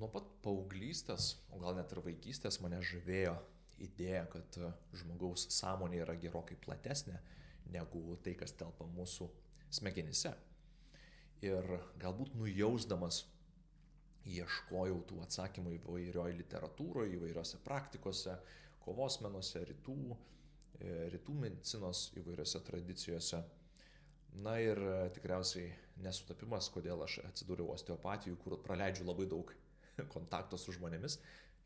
Nuo pat paauglystės, o gal net ir vaikystės mane žavėjo idėja, kad žmogaus sąmonė yra gerokai platesnė negu tai, kas telpa mūsų smegenyse. Ir galbūt nujausdamas ieškojau tų atsakymų įvairioje literatūroje, įvairiose praktikose, kovos menuose, rytų medicinos įvairiose tradicijose. Na ir tikriausiai nesutapimas, kodėl aš atsidūriau osteopatijų, kur praleidžiu labai daug kontakto su žmonėmis,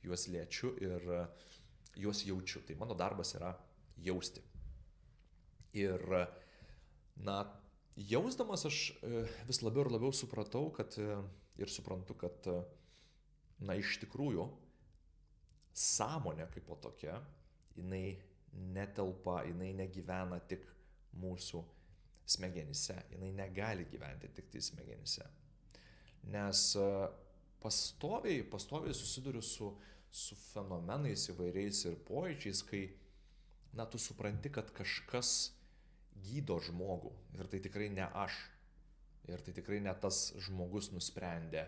juos liečiu ir juos jaučiu. Tai mano darbas yra jausti. Ir, jausdamas aš vis labiau ir labiau supratau, ir suprantu, kad, iš tikrųjų, sąmonė kaip po tokia, jinai netelpa, jinai negyvena tik mūsų smegenyse, jinai negali gyventi tik tai smegenyse. Nes pastoviai susiduriu su fenomenais įvairiais ir pojūčiais, kai, tu supranti, kad kažkas gydo žmogų. Ir tai tikrai ne aš. Ir tai tikrai ne tas žmogus nusprendė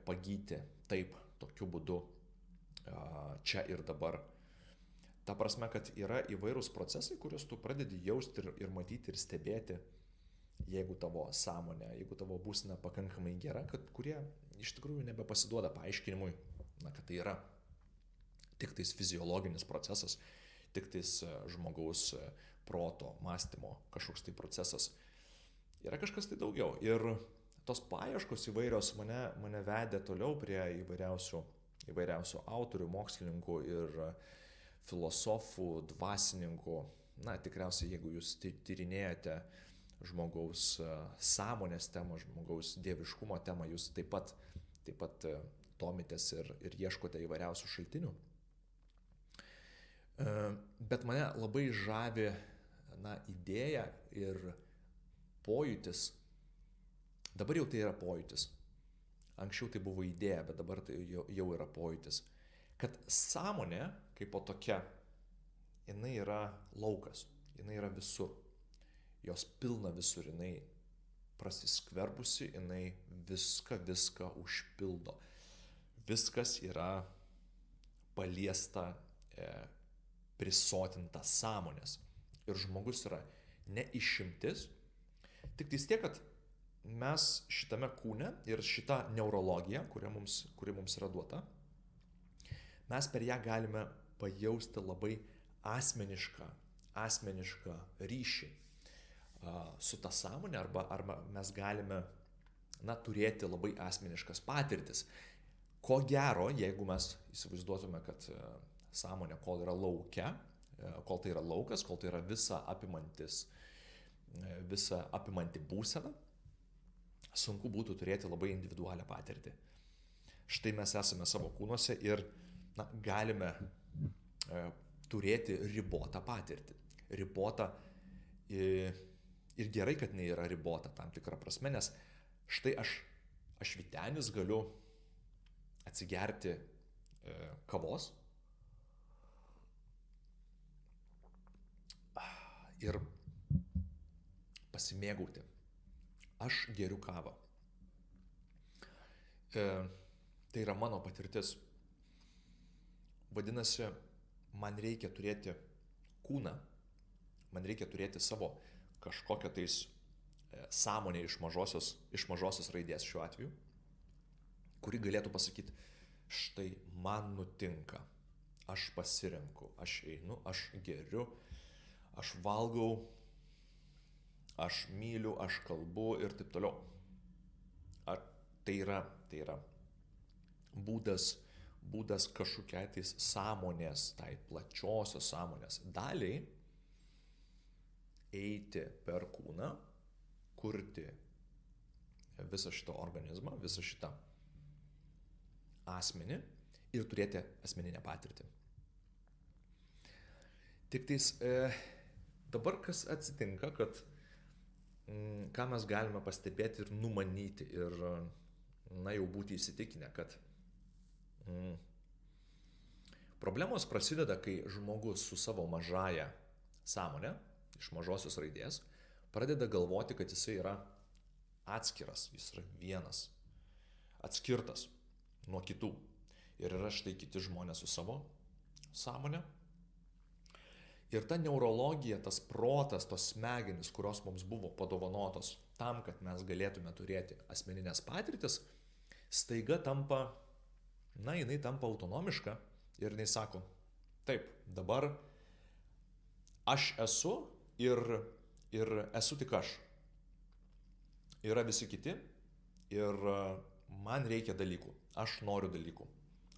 pagyti taip, tokiu būdu, čia ir dabar. Ta prasme, kad yra įvairūs procesai, kuriuos tu pradedi jausti ir matyti ir stebėti, jeigu tavo sąmonė, jeigu tavo būsena pakankamai gera, kurie iš tikrųjų nebepasiduoda paaiškinimui, kad tai yra tik tais fiziologinis procesas, tik tais žmogaus proto, mąstymo kažkoks tai procesas. Yra kažkas tai daugiau. Ir tos paieškos įvairios mane vedė toliau prie įvairiausių autorių, mokslininkų ir filosofų, dvasininkų. Tikriausiai, jeigu jūs tyrinėjate žmogaus sąmonės temą, žmogaus dieviškumo temą, jūs taip pat domitės ir ieškote įvairiausių šaltinių. Bet mane labai žavi, idėja ir pojūtis. Dabar jau tai yra pojūtis. Anksčiau tai buvo idėja, bet dabar tai jau yra pojūtis. Kad sąmonė, kaip po tokia, jinai yra laukas, jinai yra visur. Jos pilna visur, jinai prasiskverbusi, jinai viską užpildo. Viskas yra paliesta, prisotinta sąmonės. Ir žmogus yra ne išimtis, tik tais tiek, kad mes šitame kūne ir šita neurologija, kuri mums yra duota, mes per ją galime pajausti labai asmenišką ryšį su ta sąmonė, arba mes galime turėti labai asmeniškas patirtis. Ko gero, jeigu mes įsivaizduotume, kad sąmonė, kol yra lauke, kol tai yra laukas, kol tai yra visa apimanti būsena, sunku būtų turėti labai individualią patirtį. Štai mes esame savo kūnuose ir galime turėti ribotą patirtį. Ribotą ir gerai, kad jinai yra ribota tam tikrą prasme, nes štai aš Vytenis galiu atsigerti kavos ir pasimėgauti. Aš geriu kavą. Tai yra mano patirtis. Vadinasi, man reikia turėti kūną, man reikia turėti savo kažkokią tais sąmonę iš mažosios raidės šiuo atveju, kuri galėtų pasakyti, štai man nutinka, aš pasirenku, aš einu, aš geriu, aš valgau, aš myliu, aš kalbu ir taip toliau. Tai yra būdas kažkokiai tais sąmonės, tai plačiosios sąmonės daliai eiti per kūną, kurti visą šitą organizmą, visą šitą asmenį ir turėti asmeninę patirtį. Tik tais dabar kas atsitinka, kad ką mes galime pastebėti ir numanyti ir jau būti įsitikinę, kad problemos prasideda, kai žmogus su savo mažąja sąmonė, iš mažosios raidės, pradeda galvoti, kad jisai yra atskiras, jis yra vienas, atskirtas. nuo kitų. Ir yra štai kiti žmonės su savo sąmonė. Ir ta neurologija, tas protas, tos smegenys, kurios mums buvo padovanotos tam, kad mes galėtume turėti asmeninės patirtis, staiga tampa, jinai tampa autonomiška ir jinai sako, taip, dabar aš esu ir esu tik aš. Yra visi kiti ir man reikia dalykų, aš noriu dalykų.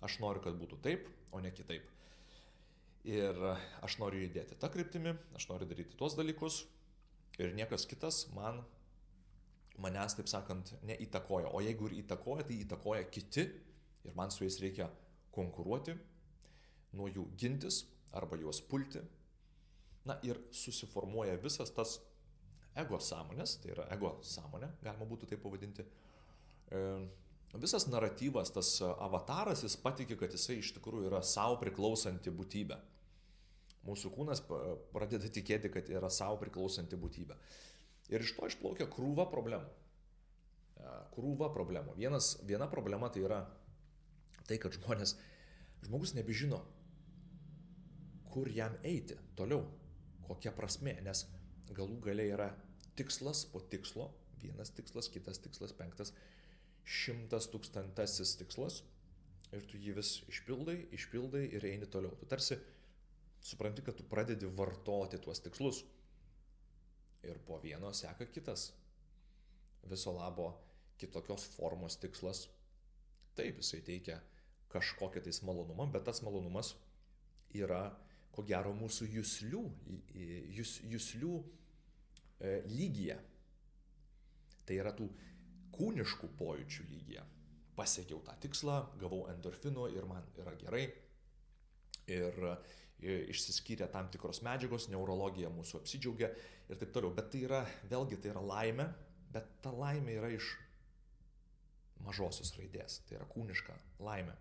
Aš noriu, kad būtų taip, o ne kitaip. Ir aš noriu judėti tą kryptimį, aš noriu daryti tuos dalykus ir niekas kitas manęs, taip sakant, neįtakoja. O jeigu ir įtakoja, tai įtakoja kiti ir man su jais reikia konkuruoti, nuo jų gintis arba juos pulti. Na ir susiformuoja visas tas ego sąmonės, tai yra ego sąmonė, galima būtų taip pavadinti. Visas naratyvas, tas avataras, jis patikė, kad jisai iš tikrųjų yra savo priklausanti būtybė. Mūsų kūnas pradeda tikėti, kad yra savo priklausanti būtybė. Ir iš to išplaukia krūva problemų. Viena problema tai yra tai, kad žmogus nebežino, kur jam eiti toliau, kokia prasmė, nes galų gale yra tikslas po tikslo, vienas tikslas, kitas tikslas, 5, 100 tūkstantasis tikslas ir tu jį vis išpildai ir eini toliau. Tu tarsi supranti, kad tu pradedi vartoti tuos tikslus ir po vieno seka kitas. Viso labo kitokios formos tikslas. Taip, jisai teikia kažkokią tais malonumą, bet tas malonumas yra, ko gero, mūsų juslių lygyje. Tai yra tų kūniškų pojūčių lygyje. Pasiekiau tą tikslą, gavau endorfinų ir man yra gerai. Ir išsiskyrė tam tikros medžiagos, neurologija mūsų apsidžiaugia ir taip toliau. Bet tai yra, vėlgi, tai yra laimė, bet ta laimė yra iš mažosios raidės, tai yra kūniška laimė.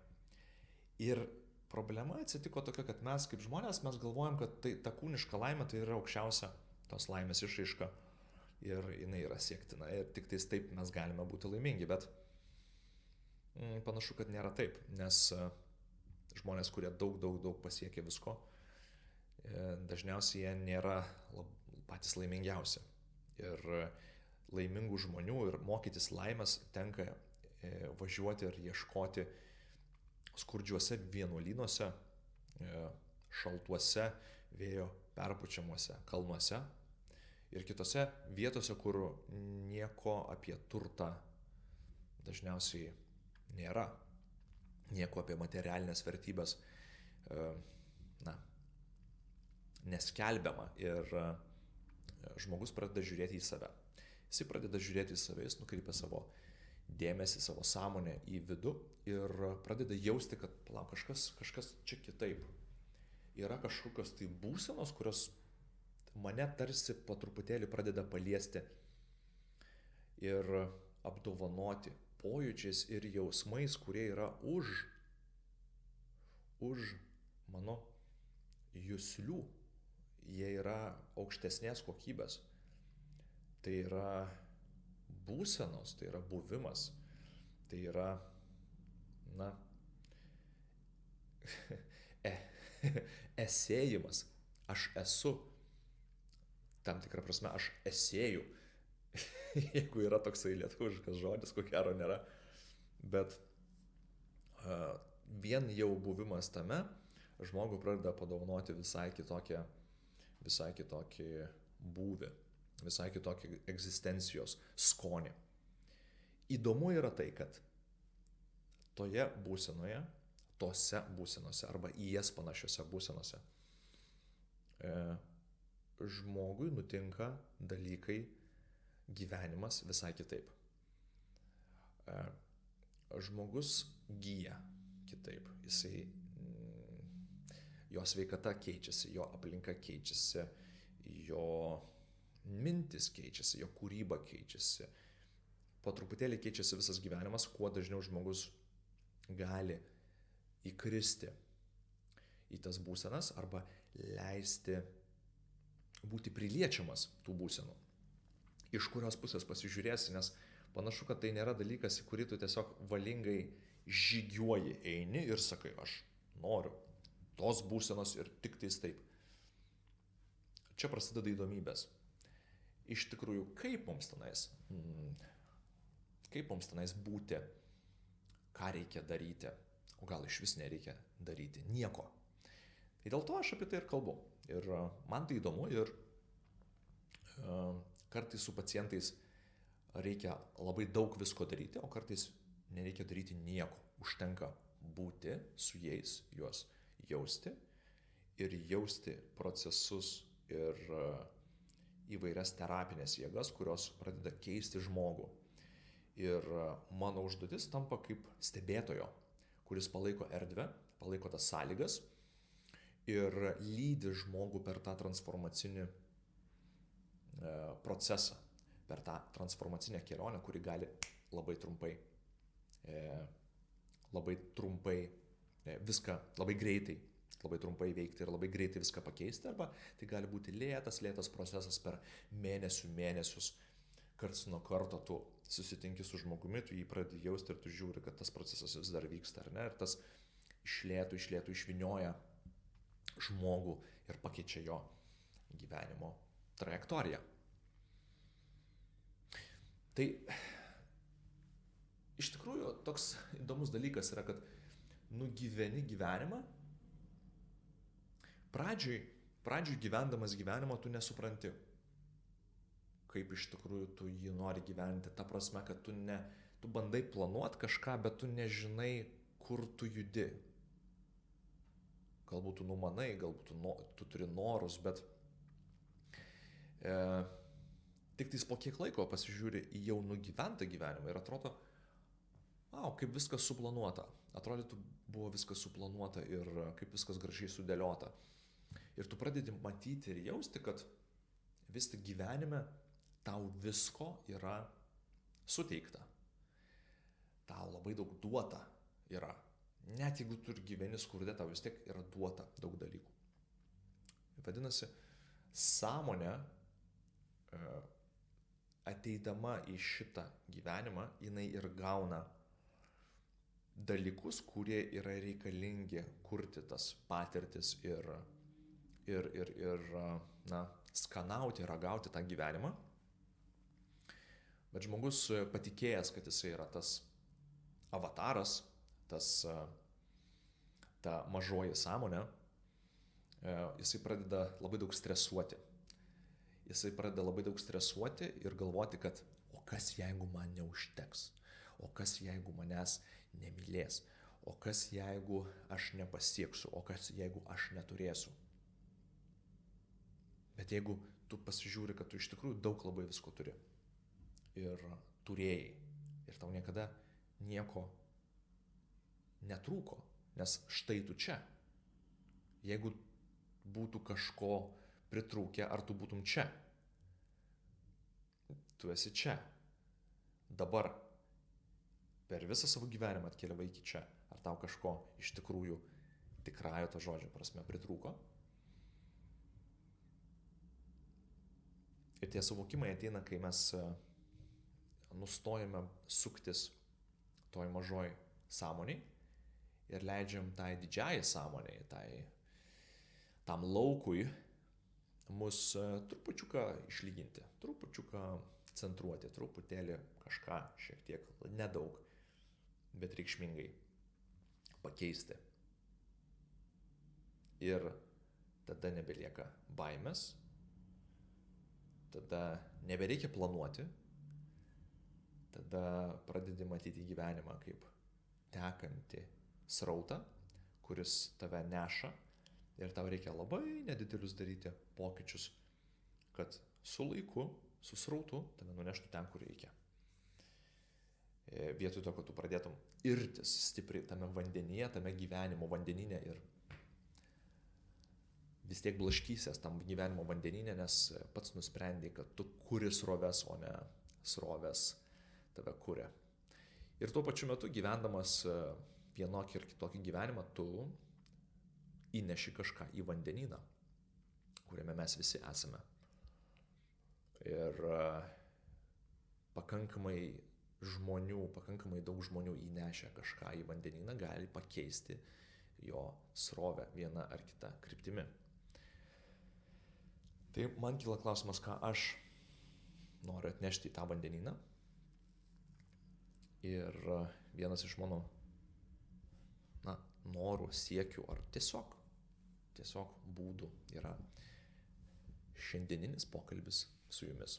Ir problema atsitiko tokia, kad mes kaip žmonės, mes galvojam, kad ta kūniška laimė tai yra aukščiausia tos laimės išraiška ir jinai yra siektina ir tik tais taip mes galime būti laimingi, bet panašu, kad nėra taip, nes žmonės, kurie daug pasiekia visko, dažniausiai jie nėra patys laimingiausi. Ir laimingų žmonių ir mokytis laimės tenka važiuoti ir ieškoti skurdžiuose vienuolynuose, šaltuose, vėjo perpučiamuose kalnuose ir kitose vietose, kur nieko apie turtą dažniausiai nėra, nieko apie materialinės vertybės neskelbiama ir žmogus pradeda žiūrėti į save. Jis pradeda žiūrėti į save, jis nukreipia savo dėmesį, savo sąmonę į vidų ir pradeda jausti, kad kažkas čia kitaip. Yra kažkokios tai būsenos, kurios mane tarsi po truputėlį pradeda paliesti ir apdovanoti pojūčiais ir jausmais, kurie yra už mano juslių. Jie yra aukštesnės kokybės. Tai yra būsenos, tai yra buvimas, tai yra, esėjimas. Aš esu, tam tikrą prasme, aš esėju. Jeigu yra toksai lietuviškas žodis, ko gero nėra. Bet vien jau buvimas tame žmogų pradeda padovanoti visai kitokį būvį, visai kitokį egzistencijos skonį. Įdomu yra tai, kad toje būsenoje, tose būsenose arba į jas panašiose būsenose žmogui nutinka dalykai, gyvenimas visai kitaip. Žmogus gyja kitaip, jo sveikata keičiasi, jo aplinka keičiasi, jo mintis keičiasi, jo kūryba keičiasi. Po truputėlį keičiasi visas gyvenimas, kuo dažniau žmogus gali įkristi į tas būsenas arba leisti būti priliečiamas tų būsenų. Iš kurios pusės pasižiūrėsi, nes panašu, kad tai nėra dalykas, į kurį tu tiesiog valingai žygiuoji, eini ir sakai, aš noriu tos būsenos ir tik tais taip. Čia prasideda įdomybės. Iš tikrųjų, kaip mums tenais būti, ką reikia daryti, o gal iš vis nereikia daryti nieko. Tai dėl to aš apie tai ir kalbu. Ir man tai įdomu ir kartais su pacientais reikia labai daug visko daryti, o kartais nereikia daryti nieko. Užtenka būti su jais, juos jausti ir jausti procesus ir įvairias terapinės jėgas, kurios pradeda keisti žmogų. Ir mano užduotis tampa kaip stebėtojo, kuris palaiko erdvę, palaiko tas sąlygas ir lydi žmogų per tą transformacinį procesą, per tą transformacinę kelionę, kuri gali labai trumpai viską, labai greitai, labai trumpai veikti ir labai greitai viską pakeisti, arba tai gali būti lėtas procesas per mėnesius, karts nuo karto tu susitinki su žmogumi, tu jį pradedi jausti ir tu žiūri, kad tas procesas vis dar vyksta, ar ne, ir tas iš lėto išvinioja žmogų ir pakeičia jo gyvenimo trajektoriją. Tai iš tikrųjų toks įdomus dalykas yra, kad nugyveni gyvenimą, pradžioj gyvendamas gyvenimą tu nesupranti, kaip iš tikrųjų tu jį nori gyventi. Ta prasme, kad tu bandai planuoti kažką, bet tu nežinai, kur tu judi. Galbūt tu numanai, galbūt tu turi norus, bet tik tais po kiek laiko pasižiūri į jau nugyventą gyvenimą ir atrodo, kaip viskas suplanuota. Atrodytų, buvo viskas suplanuota ir kaip viskas gražiai sudėliota. Ir tu pradedi matyti ir jausti, kad vis tik gyvenime tau visko yra suteikta. Tau labai daug duota yra. Net jeigu tu ir gyveni skurde, tau vis tiek yra duota daug dalykų. Vadinasi, sąmonė ateidama į šitą gyvenimą, jinai ir gauna dalykus, kurie yra reikalingi kurti tas patirtis ir skanauti, ragauti tą gyvenimą. Bet žmogus patikėjęs, kad jisai yra tas avataras, ta mažoji sąmonė, jisai pradeda labai daug stresuoti. Jisai pradeda labai daug stresuoti ir galvoti, kad o kas jeigu man neužteks, o kas jeigu manęs nemylės, o kas jeigu aš nepasieksiu, o kas jeigu aš neturėsiu. Bet jeigu tu pasižiūri, kad tu iš tikrųjų daug labai visko turi ir turėjai ir tau niekada nieko netrūko, nes štai tu čia. Jeigu būtų kažko pritrūkę, ar tu būtum čia? Tu esi čia. Dabar per visą savo gyvenimą atkeliavai iki čia. Ar tau kažko iš tikrųjų tikrąja to žodžio prasme pritrūko? Ir tie suvokimai ateina, kai mes nustojame suktis toj mažoj sąmoniai ir leidžiam tai didžiai sąmoniai, tam laukui mus trupučiuką išlyginti, trupučiuką centruoti, truputėlį kažką šiek tiek, nedaug, bet reikšmingai pakeisti. Ir tada nebelieka baimės, tada nebereikia planuoti, tada pradedi matyti gyvenimą kaip tekantį srautą, kuris tave neša ir tau reikia labai nedidelius daryti pokyčius, kad su laiku, su srautu tave nuneštų ten, kur reikia. Vietoj to, kad tu pradėtum irtis stipriai tame vandenyje, tame gyvenimo vandenyne ir vis tiek blaškysies tam gyvenimo vandenyne, nes pats nusprendai, kad tu kuri sroves, o ne sroves tave kuria. Ir tuo pačiu metu gyvendamas vienokį ir kitokį gyvenimą, tu įneši kažką į vandenyną, kuriame mes visi esame. Ir pakankamai žmonių, pakankamai daug žmonių įnešę kažką į vandenyną gali pakeisti jo srovę vieną ar kitą kryptimi. Tai man kyla klausimas, ką aš noriu atnešti į tą vandenyną. Ir vienas iš mano norų, siekių ar tiesiog būdų yra šiandieninis pokalbis su jumis.